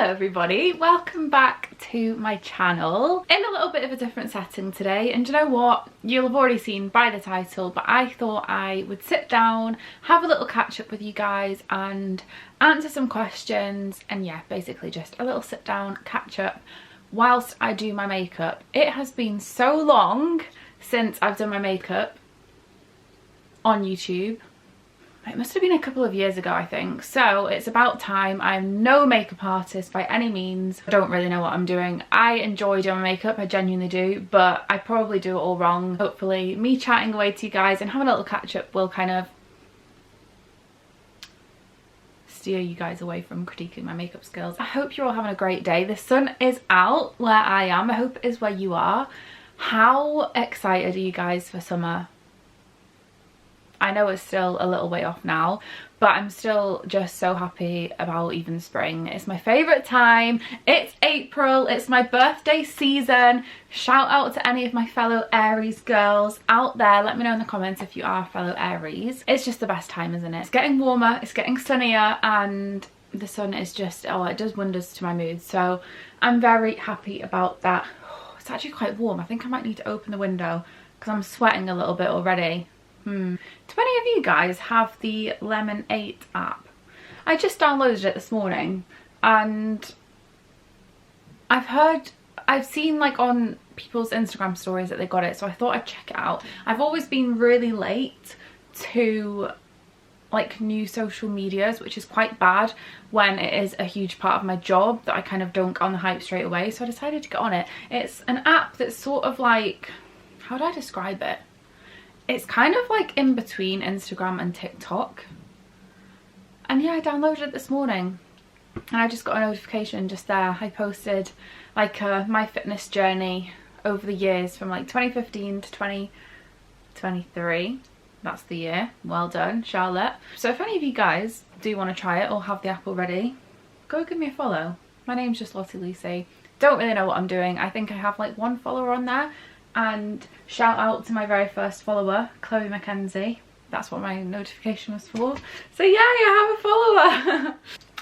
Hello everybody, welcome back to my channel in a little bit of a different setting today. And you know what, you'll have already seen by the title, but I thought I would sit down, have a little catch up with you guys and answer some questions, and yeah, basically just a little sit down catch up whilst I do my makeup. It has been so long since I've done my makeup on YouTube. It must have been a couple of years ago, I think. So it's about time. I'm no makeup artist by any means. I don't really know what I'm doing. I enjoy doing my makeup, I genuinely do, but I probably do it all wrong. Hopefully me chatting away to you guys and having a little catch up will kind of steer you guys away from critiquing my makeup skills. I hope you're all having a great day. The sun is out where I am. I hope it is where you are. How excited are you guys for summer? I know it's still a little way off now, but I'm still just so happy about even spring. It's my favourite time. It's April. It's my birthday season. Shout out to any of my fellow Aries girls out there. Let me know in the comments if you are fellow Aries. It's just the best time, isn't it? It's getting warmer, it's getting sunnier, and the sun is just, oh, it does wonders to my mood. So I'm very happy about that. Oh, it's actually quite warm. I think I might need to open the window because I'm sweating a little bit already. Do any of you guys have the Lemon 8 app? I just downloaded it this morning and I've seen like on people's Instagram stories that they got it, so I thought I'd check it out. I've always been really late to like new social medias, which is quite bad when it is a huge part of my job that I kind of don't get on the hype straight away, so I decided to get on it. It's an app that's sort of like, how do I describe it? It's kind of like in between Instagram and TikTok. And yeah, I downloaded it this morning and I just got a notification just there. I posted like my fitness journey over the years from like 2015 to 2023. That's the year. Well done, Charlotte. So if any of you guys do want to try it or have the app already, go give me a follow. My name's just Lottie Lucy. Don't really know what I'm doing. I think I have like one follower on there. And shout out to my very first follower, Chloe Mackenzie. That's what my notification was for. So yeah, you have a follower.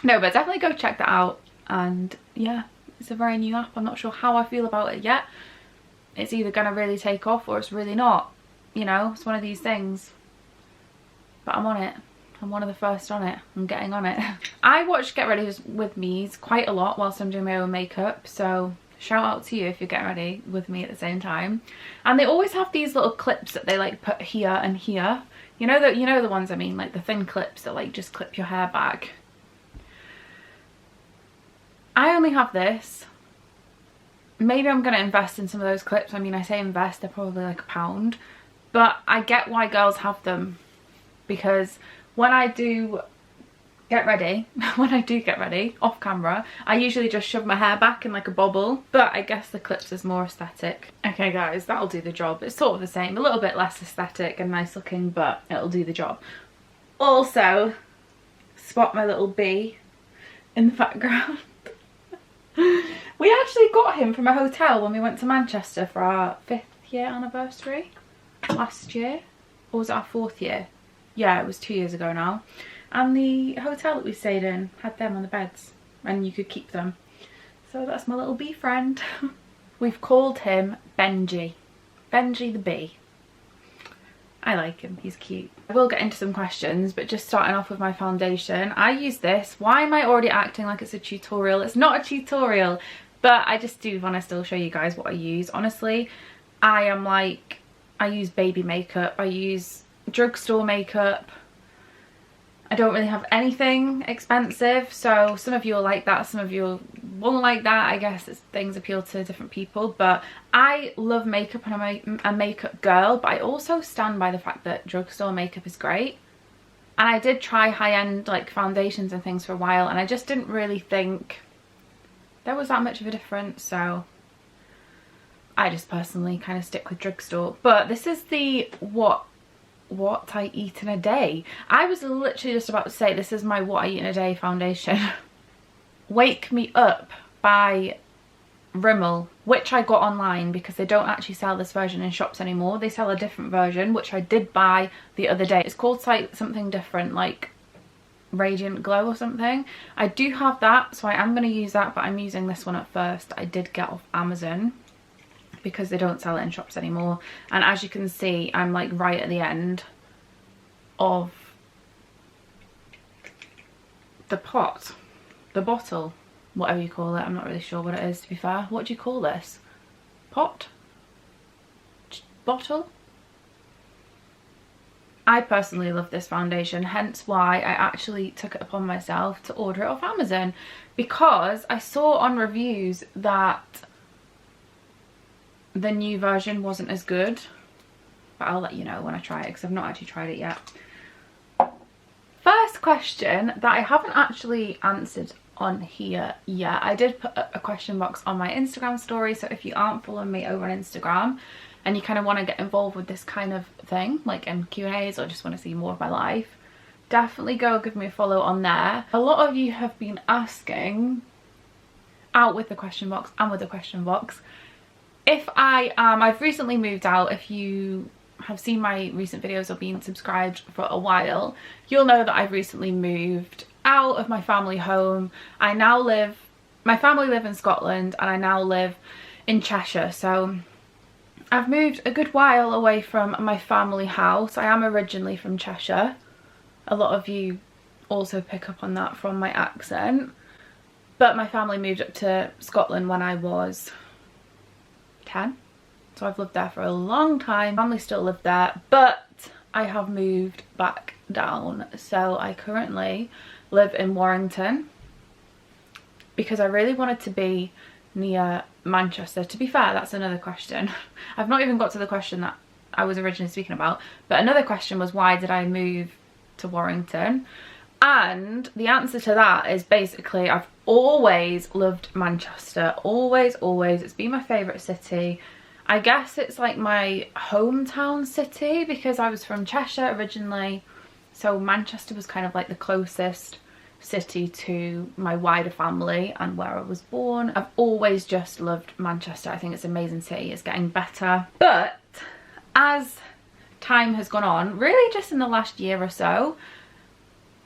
No, but definitely go check that out. And yeah, it's a very new app. I'm not sure how I feel about it yet. It's either gonna really take off or it's really not. You know, it's one of these things. But I'm on it. I'm one of the first on it. I'm getting on it. I watch Get Ready With Me's quite a lot whilst I'm doing my own makeup, so shout out to you if you're getting ready with me at the same time. And they always have these little clips that they like put here and here. You know the ones I mean, like the thin clips that like just clip your hair back. I only have this. Maybe I'm gonna invest in some of those clips. I mean, I say invest, they're probably like £1. But I get why girls have them, because when I do get ready off camera, I usually just shove my hair back in like a bobble, but I guess the clips is more aesthetic. Okay guys, that'll do the job. It's sort of the same, a little bit less aesthetic and nice looking, but it'll do the job. Also, spot my little bee in the background. We actually got him from a hotel when we went to Manchester for our 5th year anniversary last year, or was it our 4th year? Yeah, it was 2 years ago now. And the hotel that we stayed in had them on the beds and you could keep them. So that's my little bee friend. We've called him Benji. Benji the bee. I like him, he's cute. I will get into some questions, but just starting off with my foundation. I use this. Why am I already acting like it's a tutorial? It's not a tutorial, but I just do want to still show you guys what I use. Honestly, I use baby makeup. I use drugstore makeup. I don't really have anything expensive, so some of you will like that, some of you won't like that. I guess things appeal to different people, but I love makeup and I'm a makeup girl, but I also stand by the fact that drugstore makeup is great. And I did try high-end like foundations and things for a while, and I just didn't really think there was that much of a difference, so I just personally kind of stick with drugstore. But this is the what I eat in a day. I was literally just about to say this is my what I eat in a day foundation. Wake Me Up by Rimmel, which I got online because they don't actually sell this version in shops anymore. They sell a different version, which I did buy the other day. It's called something different, like Radiant Glow or something. I do have that, so I am going to use that, but I'm using this one at first. I did get off Amazon because they don't sell it in shops anymore. And as you can see, I'm like right at the end of the pot, the bottle, whatever you call it. I'm not really sure what it is, to be fair. What do you call this? Pot? Bottle? I personally love this foundation, hence why I actually took it upon myself to order it off Amazon, because I saw on reviews that the new version wasn't as good, but I'll let you know when I try it because I've not actually tried it yet. First question that I haven't actually answered on here yet. I did put a question box on my Instagram story, so if you aren't following me over on Instagram and you kind of want to get involved with this kind of thing, like in Q&As, or just want to see more of my life, definitely go give me a follow on there. A lot of you have been asking, out with the question box and with the question box, if I've recently moved out. If you have seen my recent videos or been subscribed for a while, you'll know that I've recently moved out of my family home. My family live in Scotland and I now live in Cheshire, so I've moved a good while away from my family house. I am originally from Cheshire. A lot of you also pick up on that from my accent, but my family moved up to Scotland when I was 10, so I've lived there for a long time. Family still live there, but I have moved back down, so I currently live in Warrington because I really wanted to be near Manchester. To be fair, that's another question. I've not even got to the question that I was originally speaking about, but another question was, why did I move to Warrington? And the answer to that is basically I've always loved Manchester, always. It's been my favourite city. I guess it's like my hometown city because I was from Cheshire originally, so Manchester was kind of like the closest city to my wider family and where I was born. I've always just loved Manchester. I think it's an amazing city. It's getting better, but as time has gone on, really just in the last year or so,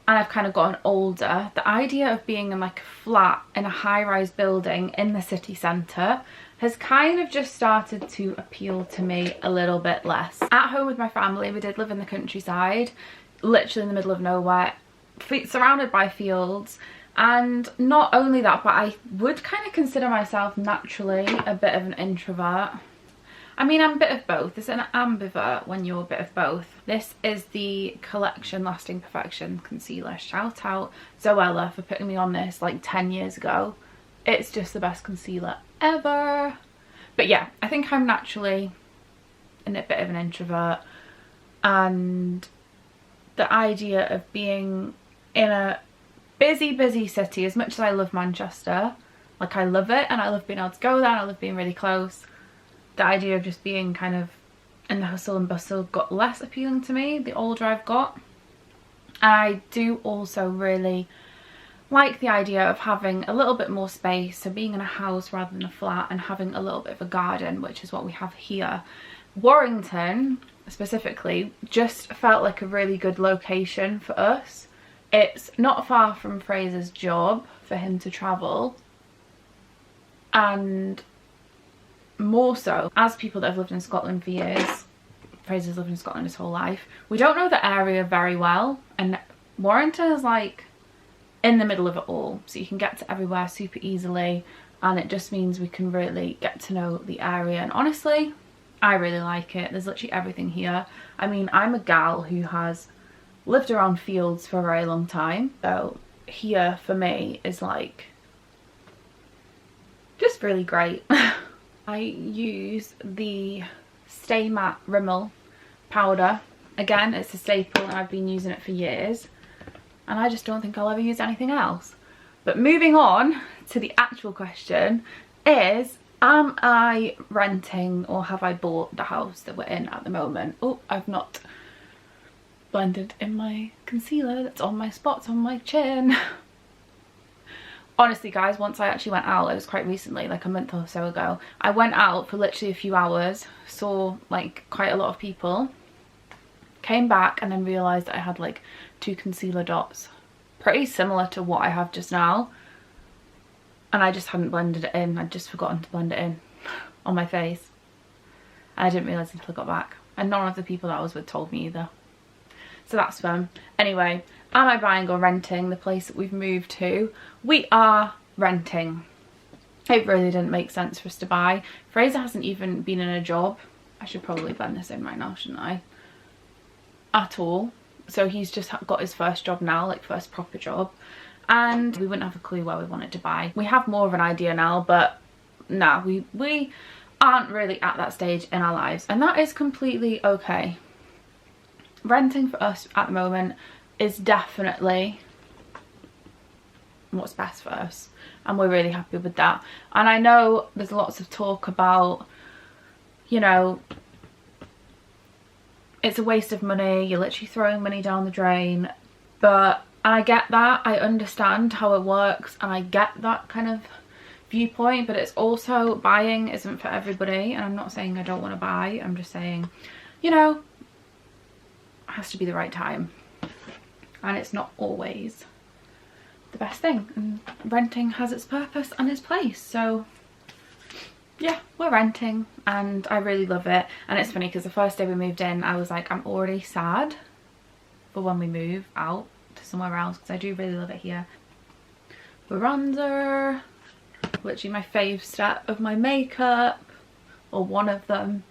and I've kind of gotten older, the idea of being in like a flat in a high-rise building in the city centre has kind of just started to appeal to me a little bit less. At home with my family, we did live in the countryside, literally in the middle of nowhere, surrounded by fields. And not only that, but I would kind of consider myself naturally a bit of an introvert. I mean, I'm a bit of both. It's an ambivert when you're a bit of both. This is the Collection Lasting Perfection concealer. Shout out Zoella for putting me on this like 10 years ago. It's just the best concealer ever. But yeah, I think I'm naturally a bit of an introvert, and the idea of being in a busy city, as much as I love Manchester, like I love it and I love being able to go there and I love being really close, the idea of just being kind of in the hustle and bustle got less appealing to me the older I've got. I do also really like the idea of having a little bit more space, so being in a house rather than a flat, and having a little bit of a garden, which is what we have here. Warrington specifically just felt like a really good location for us. It's not far from Fraser's job for him to travel, and more so as people that have lived in Scotland for years. Fraser's lived in Scotland his whole life. We don't know the area very well, and Warrington is like in the middle of it all, so you can get to everywhere super easily, and it just means we can really get to know the area. And honestly, I really like it. There's literally everything here. I mean, I'm a gal who has lived around fields for a very long time, so here for me is like just really great. I use the Stay Matte Rimmel powder. Again, it's a staple and I've been using it for years, and I just don't think I'll ever use anything else. But moving on to the actual question is, am I renting or have I bought the house that we're in at the moment? Oh, I've not blended in my concealer that's on my spots on my chin. Honestly guys, once I actually went out, it was quite recently, like a month or so ago, I went out for literally a few hours, saw like quite a lot of people, came back and then realised that I had like 2 concealer dots pretty similar to what I have just now, and I just hadn't blended it in. I'd just forgotten to blend it in on my face. I didn't realise until I got back, and none of the people that I was with told me either. So that's fun. Anyway, am I buying or renting the place that we've moved to? We are renting. It really didn't make sense for us to buy. Fraser hasn't even been in a job. I should probably blend this in right now, shouldn't I? At all. So he's just got his first job now, like first proper job. And we wouldn't have a clue where we wanted to buy. We have more of an idea now, but nah, we aren't really at that stage in our lives. And that is completely okay. Renting for us at the moment is definitely what's best for us, and we're really happy with that. And I know there's lots of talk about, you know, it's a waste of money, you're literally throwing money down the drain, and I get that, I understand how it works, and I get that kind of viewpoint, but it's also, buying isn't for everybody. And I'm not saying I don't want to buy, I'm just saying, you know, it has to be the right time, and it's not always the best thing, and renting has its purpose and its place. So yeah, we're renting and I really love it. And it's funny because the first day we moved in, I was like, I'm already sad for when we move out to somewhere else, because I do really love it here. Bronzer, literally my fave step of my makeup, or one of them.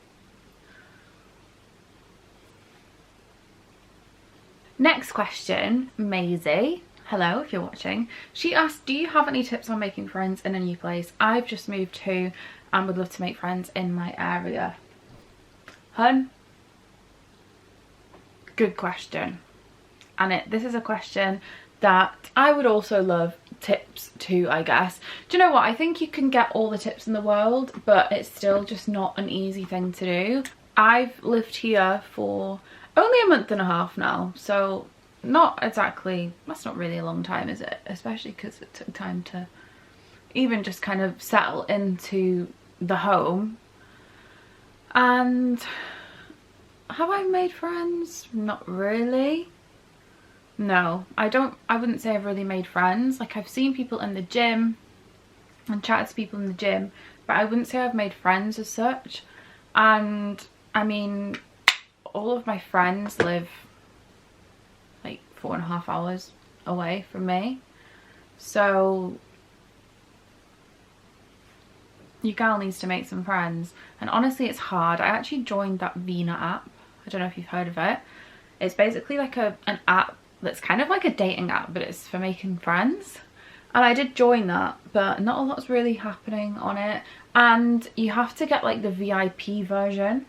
Next question, Maisie, hello if you're watching. She asked, do you have any tips on making friends in a new place? I've just moved to and would love to make friends in my area. Hun, good question. And this is a question that I would also love tips to, I guess. Do you know what? I think you can get all the tips in the world, but it's still just not an easy thing to do. I've lived here for only a month and a half now, so not exactly, that's not really a long time, is it? Especially because it took time to even just kind of settle into the home. And have I made friends? Not really. No, I wouldn't say I've really made friends. Like, I've seen people in the gym and chatted to people in the gym, but I wouldn't say I've made friends as such. And I mean, all of my friends live like 4.5 hours away from me, so your gal needs to make some friends. And honestly, it's hard. I actually joined that Vina app. I don't know if you've heard of it. It's basically like an app that's kind of like a dating app, but it's for making friends. And I did join that, but not a lot's really happening on it. And you have to get like the VIP version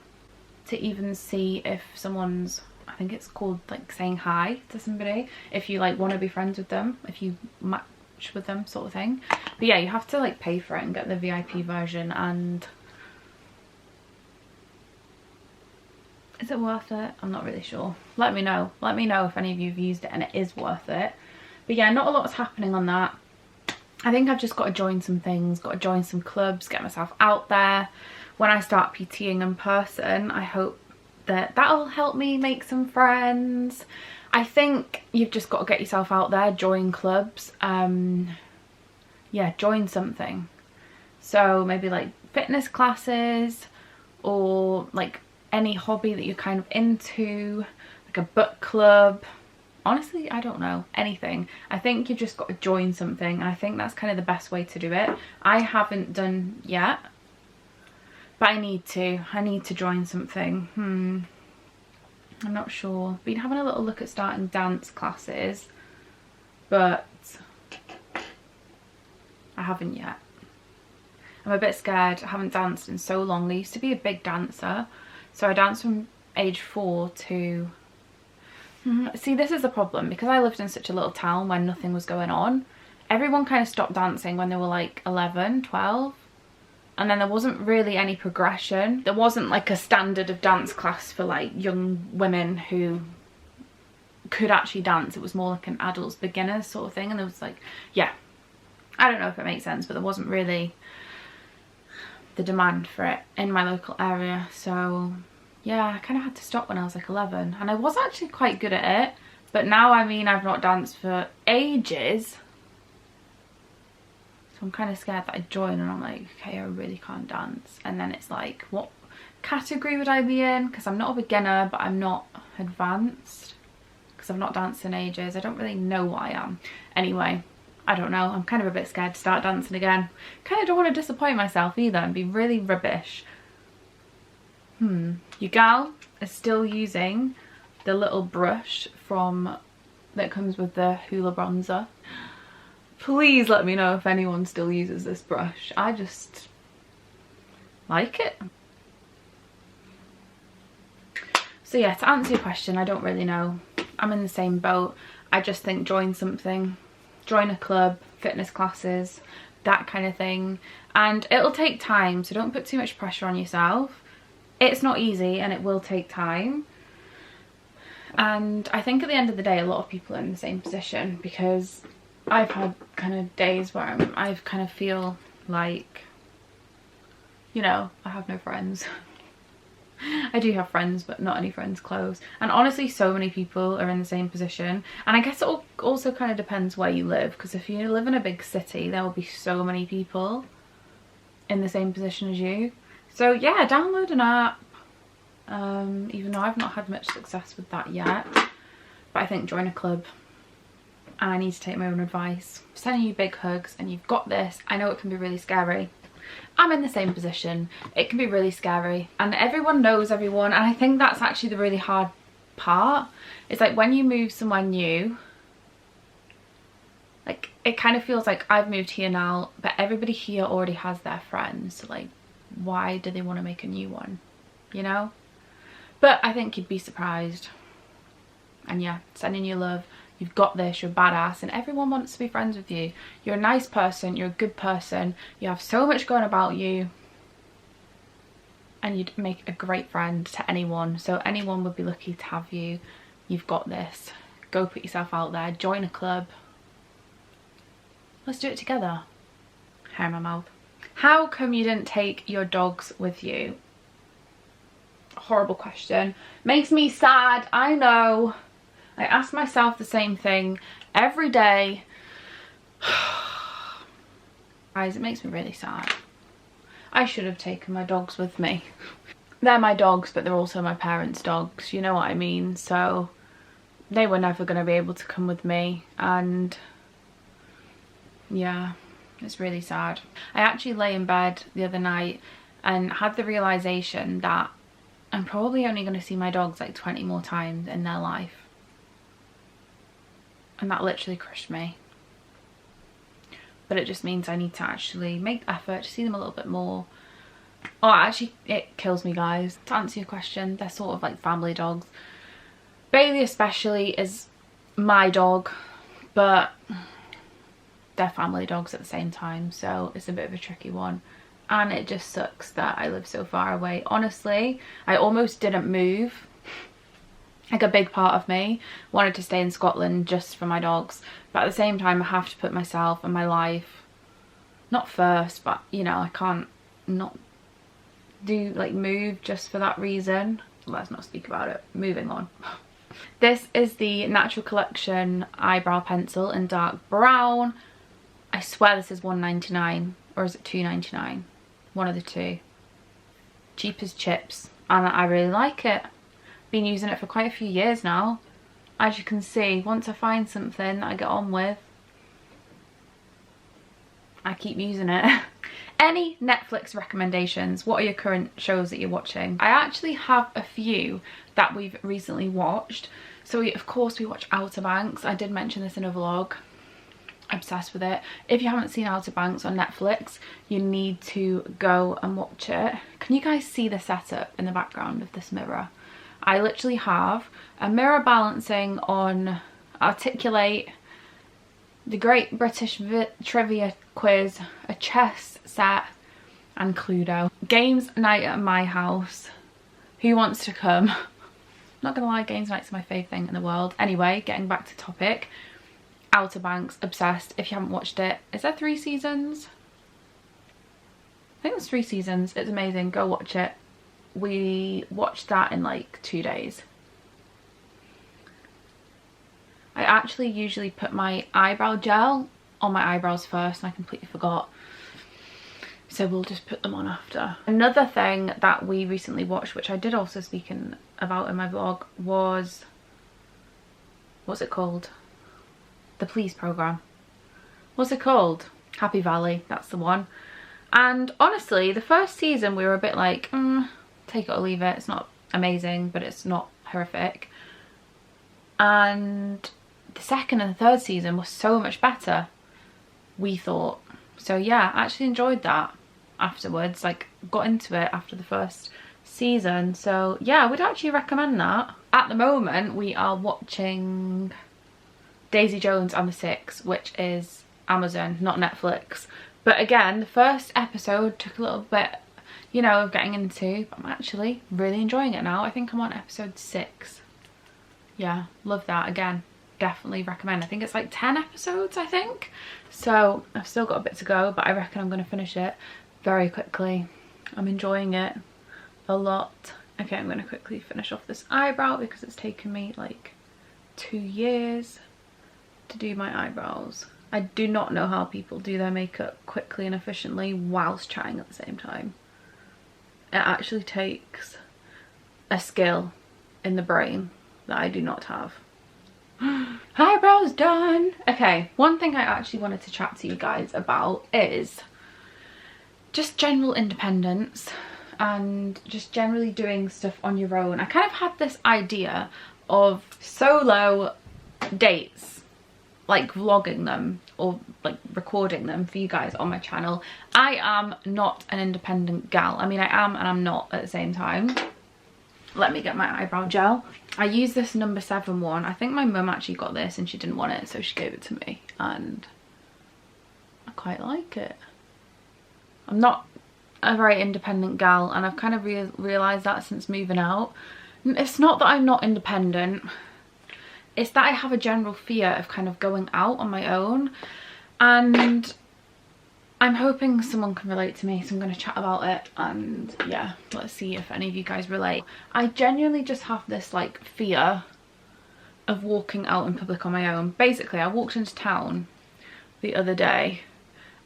to even see if someone's, I think it's called like saying hi to somebody, if you like want to be friends with them, if you match with them, sort of thing. But yeah, you have to like pay for it and get the VIP version. And is it worth it? I'm not really sure. Let me know if any of you have used it and it is worth it. But yeah, not a lot is happening on that. I think I've just got to join some things, got to join some clubs, get myself out there. When I start PTing in person, I hope that that'll help me make some friends. I think you've just got to get yourself out there, join clubs, yeah, join something. So maybe like fitness classes, or like any hobby that you're kind of into, like a book club. Honestly, I don't know, anything. I think you've just got to join something, and I think that's kind of the best way to do it. I haven't done yet, but I need to join something. I'm not sure. Been having a little look at starting dance classes, but I haven't yet. I'm a bit scared. I haven't danced in so long. I used to be a big dancer, so I danced from age 4 to... See, this is the problem, because I lived in such a little town when nothing was going on. Everyone kind of stopped dancing when they were like 11, 12. And then there wasn't really any progression. There wasn't like a standard of dance class for like young women who could actually dance. It was more like an adults beginners sort of thing. And there was like, yeah, I don't know if it makes sense, but there wasn't really the demand for it in my local area. So yeah, I kind of had to stop when I was like 11, and I was actually quite good at it, But now, I mean, I've not danced for ages, so I'm kind of scared that I join and I'm like, okay, I really can't dance. And then it's like, what category would I be in? Because I'm not a beginner, but I'm not advanced, because I've not danced in ages. I don't really know what I am. Anyway, I don't know. I'm kind of a bit scared to start dancing again. Kind of don't want to disappoint myself either and be really rubbish. Your gal is still using the little brush that comes with the Hoola bronzer. Please let me know if anyone still uses this brush. I just like it. So yeah, to answer your question, I don't really know. I'm in the same boat. I just think join something, join a club, fitness classes, that kind of thing. And it'll take time, so don't put too much pressure on yourself. It's not easy and it will take time. And I think at the end of the day, a lot of people are in the same position, because I've had kind of days where I kind of feel like, you know, I have no friends. I do have friends, but not any friends close. And honestly, so many people are in the same position. And I guess it also kind of depends where you live, because if you live in a big city, there will be so many people in the same position as you. So yeah, download an app. Even though I've not had much success with that yet, but I think join a club. And I need to take my own advice. I'm sending you big hugs, and you've got this. I know it can be really scary. I'm in the same position. It can be really scary, and everyone knows everyone, and I think that's actually the really hard part. It's like when you move somewhere new, like it kind of feels like I've moved here now, but everybody here already has their friends, so like why do they want to make a new one, you know? But I think you'd be surprised. And yeah, sending you love. You've got this, you're badass, and everyone wants to be friends with you. You're a nice person, you're a good person, you have so much going about you, and you'd make a great friend to anyone. So anyone would be lucky to have you. You've got this. Go put yourself out there, join a club. Let's do it together. Hair in my mouth. How come you didn't take your dogs with you? Horrible question. Makes me sad, I know. I ask myself the same thing every day. Guys, it makes me really sad. I should have taken my dogs with me. They're my dogs, but they're also my parents' dogs, you know what I mean? So they were never going to be able to come with me, and yeah, it's really sad. I actually lay in bed the other night and had the realisation that I'm probably only going to see my dogs like 20 more times in their life. And that literally crushed me. But it just means I need to actually make the effort to see them a little bit more. Oh, actually, it kills me, guys. To answer your question, they're sort of like family dogs. Bailey especially is my dog, but they're family dogs at the same time, so it's a bit of a tricky one. And it just sucks that I live so far away. Honestly, I almost didn't move. Like a big part of me wanted to stay in Scotland just for my dogs, but at the same time I have to put myself and my life not first, but you know, I can't not do like move just for that reason. Let's not speak about it. Moving on. This is the Natural Collection eyebrow pencil in dark brown. I swear this is £1.99, or is it £2.99? One of the two. Cheap as chips, and I really like it. Been using it for quite a few years now. As you can see, once I find something that I get on with, I keep using it. Any Netflix recommendations? What are your current shows that you're watching? I actually have a few that we've recently watched. So of course we watch Outer Banks. I did mention this in a vlog. Obsessed with it. If you haven't seen Outer Banks on Netflix, you need to go and watch it. Can you guys see the setup in the background of this mirror? I literally have a mirror balancing on Articulate, the Great British Trivia Quiz, a chess set, and Cluedo. Games night at my house. Who wants to come? Not gonna lie, games night's my favourite thing in the world. Anyway, getting back to topic. Outer Banks, obsessed. If you haven't watched it, is there 3 seasons? I think there's 3 seasons. It's amazing. Go watch it. We watched that in like 2 days. actually usually put my eyebrow gel on my eyebrows first and I completely forgot. So we'll just put them on after. Another thing that we recently watched, which I did also speak about in my vlog, was, what's it called? The police programme. What's it called? Happy Valley, that's the one. And honestly, the first season we were a bit like, take it or leave it. It's not amazing, but it's not horrific. And the second and the third season was so much better, we thought. So yeah, I actually enjoyed that afterwards, like got into it after the first season. So yeah, I would actually recommend that. At the moment we are watching Daisy Jones and the Six, which is Amazon, not Netflix. But again, the first episode took a little bit, you know, of getting into, but I'm actually really enjoying it now. I think I'm on episode 6. Yeah, love that. Again, definitely recommend. I think it's like 10 episodes, I think. So I've still got a bit to go, but I reckon I'm going to finish it very quickly. I'm enjoying it a lot. Okay, I'm going to quickly finish off this eyebrow because it's taken me like 2 years to do my eyebrows. I do not know how people do their makeup quickly and efficiently whilst chatting at the same time. It actually takes a skill in the brain that I do not have. Eyebrows done. Okay, one thing I actually wanted to chat to you guys about is just general independence and just generally doing stuff on your own. I kind of had this idea of solo dates, like vlogging them or like recording them for you guys on my channel. I am not an independent gal. I mean, I am and I'm not at the same time. Let me get my eyebrow gel. I use this number 7 one. I think my mum actually got this and she didn't want it, so she gave it to me and I quite like it. I'm not a very independent gal and I've kind of realised that since moving out. It's not that I'm not independent, it's that I have a general fear of kind of going out on my own, and I'm hoping someone can relate to me, so I'm going to chat about it and yeah, let's see if any of you guys relate. I genuinely just have this like fear of walking out in public on my own. Basically, I walked into town the other day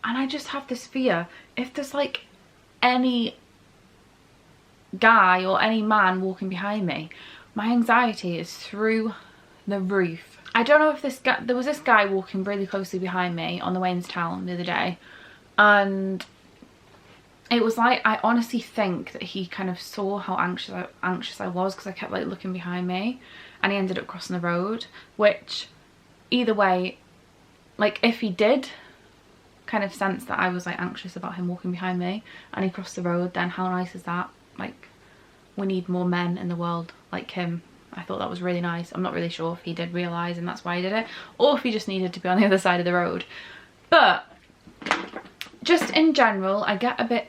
and I just have this fear, if there's like any guy or any man walking behind me, my anxiety is through the roof. I don't know if this guy, there was this guy walking really closely behind me on the way into town the other day, and it was like, I honestly think that he kind of saw how anxious I was because I kept like looking behind me, and he ended up crossing the road, which either way, like if he did kind of sense that I was like anxious about him walking behind me and he crossed the road, then how nice is that? Like, we need more men in the world like him. I thought that was really nice. I'm not really sure if he did realise and that's why he did it, or if he just needed to be on the other side of the road. But just in general, I get a bit,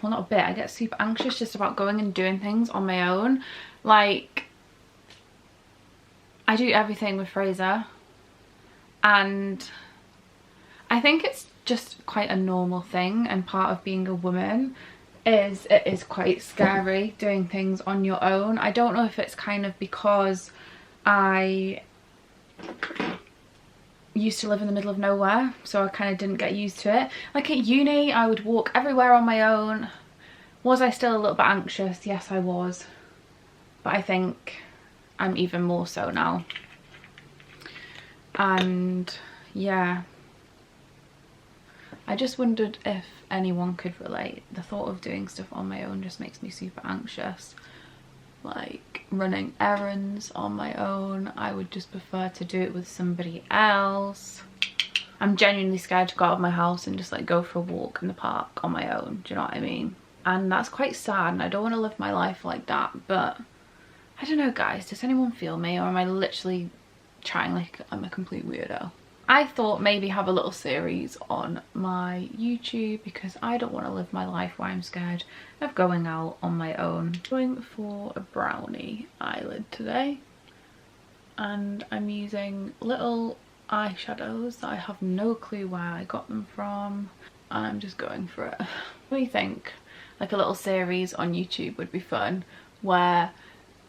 well not a bit, I get super anxious just about going and doing things on my own. Like, I do everything with Fraser and I think it's just quite a normal thing, and part of being a woman is it is quite scary doing things on your own. I don't know if it's kind of because I used to live in the middle of nowhere, so I kind of didn't get used to it. Like at uni, I would walk everywhere on my own. Was I still a little bit anxious? Yes, I was. But I think I'm even more so now. And yeah, I just wondered if anyone could relate. The thought of doing stuff on my own just makes me super anxious. Like running errands on my own, I would just prefer to do it with somebody else. I'm genuinely scared to go out of my house and just like go for a walk in the park on my own, do you know what I mean? And that's quite sad and I don't want to live my life like that, but I don't know guys, does anyone feel me, or am I literally chatting like I'm a complete weirdo? I thought maybe have a little series on my YouTube because I don't want to live my life where I'm scared of going out on my own. Going for a brownie eyelid today, and I'm using little eyeshadows that I have no clue where I got them from, and I'm just going for it. What do you think? Like a little series on YouTube would be fun, where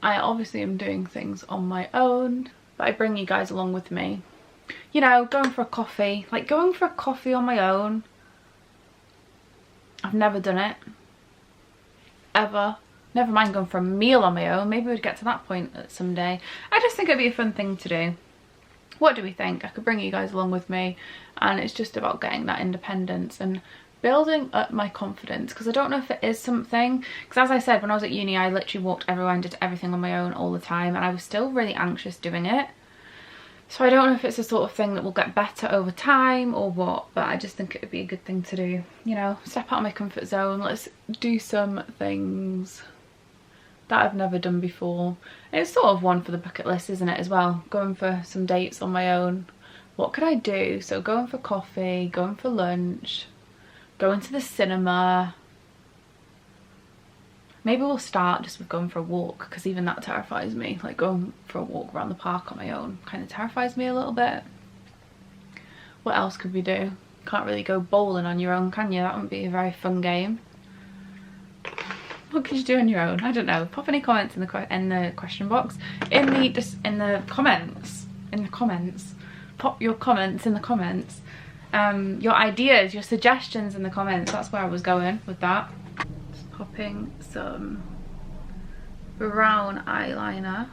I obviously am doing things on my own, but I bring you guys along with me. You know, going for a coffee, like going for a coffee on my own. I've never done it, ever. Never mind going for a meal on my own. Maybe we'd get to that point someday. I just think it'd be a fun thing to do. What do we think? I could bring you guys along with me, and it's just about getting that independence and building up my confidence, because I don't know if it is something, because as I said, when I was at uni I literally walked everywhere and did everything on my own all the time, and I was still really anxious doing it. So I don't know if it's the sort of thing that will get better over time or what, but I just think it would be a good thing to do. You know, step out of my comfort zone. Let's do some things that I've never done before. It's sort of one for the bucket list, isn't it, as well? Going for some dates on my own. What could I do? So going for coffee, going for lunch, going to the cinema. Maybe we'll start just with going for a walk, because even that terrifies me. Like going for a walk around the park on my own kind of terrifies me a little bit. What else could we do? Can't really go bowling on your own, can you? That wouldn't be a very fun game. What could you do on your own? I don't know. Pop any comments in the question box. In the comments. Pop your comments in the comments. Your ideas, your suggestions in the comments. That's where I was going with that. Just popping some brown eyeliner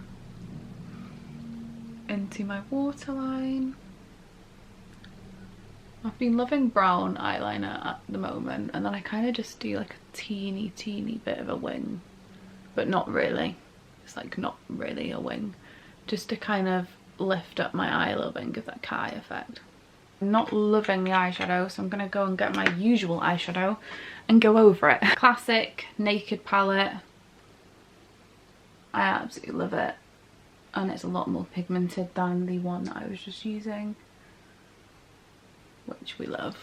into my waterline. I've been loving brown eyeliner at the moment, and then I kind of just do like a teeny bit of a wing, but not really. It's like not really a wing, just to kind of lift up my eye a little bit and give that cat eye effect. I'm not loving the eyeshadow, so I'm gonna go and get my usual eyeshadow and go over it. Classic Naked palette. I absolutely love it, and it's a lot more pigmented than the one that I was just using, which we love.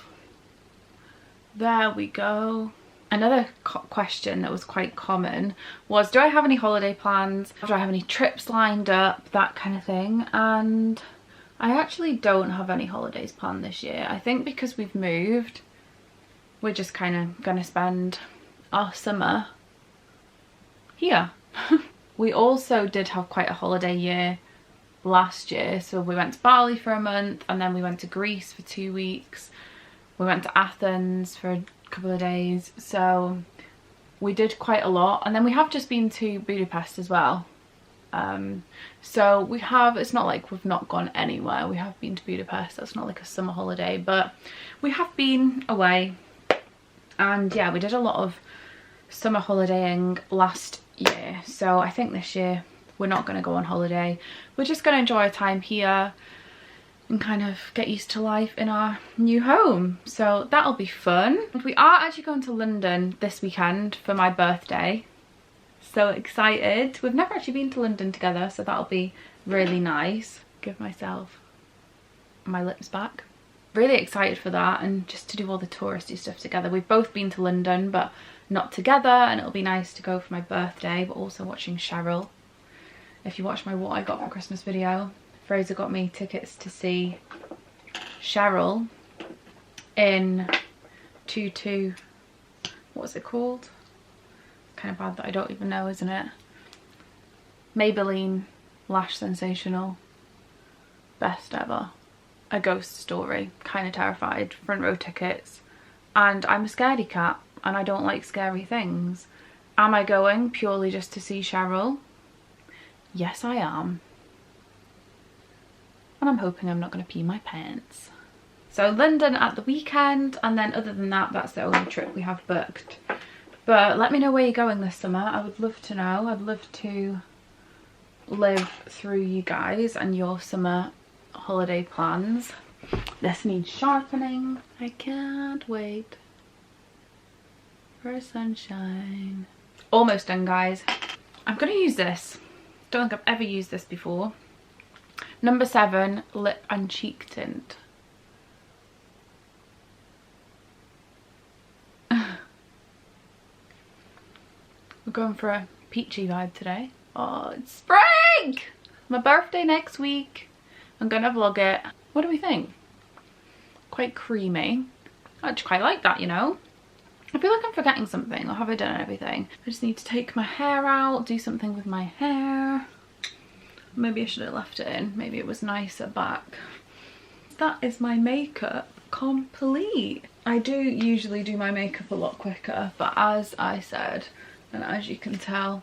There we go. Another question that was quite common was, do I have any holiday plans? Do I have any trips lined up? That kind of thing. And I actually don't have any holidays planned this year. I think because we've moved, we're just kind of going to spend our summer here. We also did have quite a holiday year last year, so we went to Bali for a month, and then we went to Greece for 2 weeks. We went to Athens for a couple of days, so we did quite a lot. And then we have just been to Budapest as well. So we have, it's not like we've not gone anywhere. We have been to Budapest. That's not like a summer holiday, but we have been away. And yeah, we did a lot of summer holidaying last year, so I think this year we're not going to go on holiday. We're just going to enjoy our time here and kind of get used to life in our new home. So that'll be fun. We are actually going to London this weekend for my birthday. So excited. We've never actually been to London together, so that'll be really nice. Give myself my lips back. Really excited for that, and just to do all the touristy stuff together. We've both been to London, but not together, and it'll be nice to go for my birthday, but also watching Cheryl. If you watch my What I Got for Christmas video, Fraser got me tickets to see Cheryl in what's it called? Kind of bad that I don't even know, isn't it? Maybelline Lash Sensational. Best ever. A ghost story. Kind of terrified. Front row tickets. And I'm a scaredy cat, and I don't like scary things. Am I going purely just to see Cheryl? Yes, I am. And I'm hoping I'm not going to pee my pants. So London at the weekend, and then other than that, that's the only trip we have booked. But let me know where you're going this summer. I would love to know. I'd love to live through you guys and your summer holiday plans. This needs sharpening. I can't wait for sunshine. Almost done, guys. I'm going to use this. Don't think I've ever used this before. Number 7 lip and cheek tint. We're going for a peachy vibe today. Oh, it's spring! My birthday next week. I'm gonna vlog it. What do we think? Quite creamy. I actually quite like that, you know. I feel like I'm forgetting something, or have I done everything? I just need to take my hair out, do something with my hair. Maybe I should have left it in. Maybe it was nicer back. That is my makeup complete. I do usually do my makeup a lot quicker, but as I said, and as you can tell,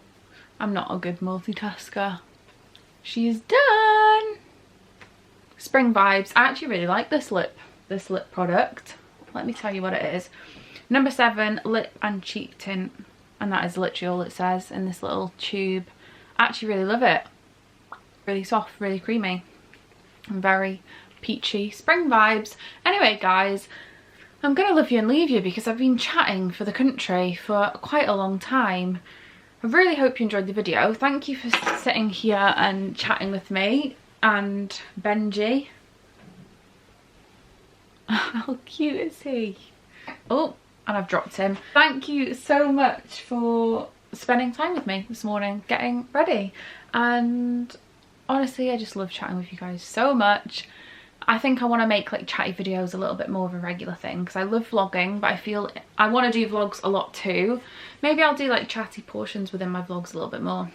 I'm not a good multitasker. She is done. Spring vibes. I actually really like this lip product. Let me tell you what it is. Number 7 lip and cheek tint, and that is literally all it says in this little tube. I actually really love it. Really soft, really creamy, and very peachy. Spring vibes. Anyway guys, I'm gonna love you and leave you because I've been chatting for the country for quite a long time. I really hope you enjoyed the video. Thank you for sitting here and chatting with me. And Benji. How cute is he? Oh, and I've dropped him. Thank you so much for spending time with me this morning, getting ready. And honestly, I just love chatting with you guys so much. I think I want to make like chatty videos a little bit more of a regular thing because I love vlogging, but I feel I want to do vlogs a lot too. Maybe I'll do like chatty portions within my vlogs a little bit more.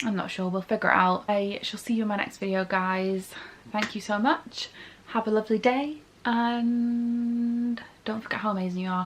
I'm not sure, we'll figure it out. I shall see you in my next video, guys. Thank you so much. Have a lovely day and don't forget how amazing you are.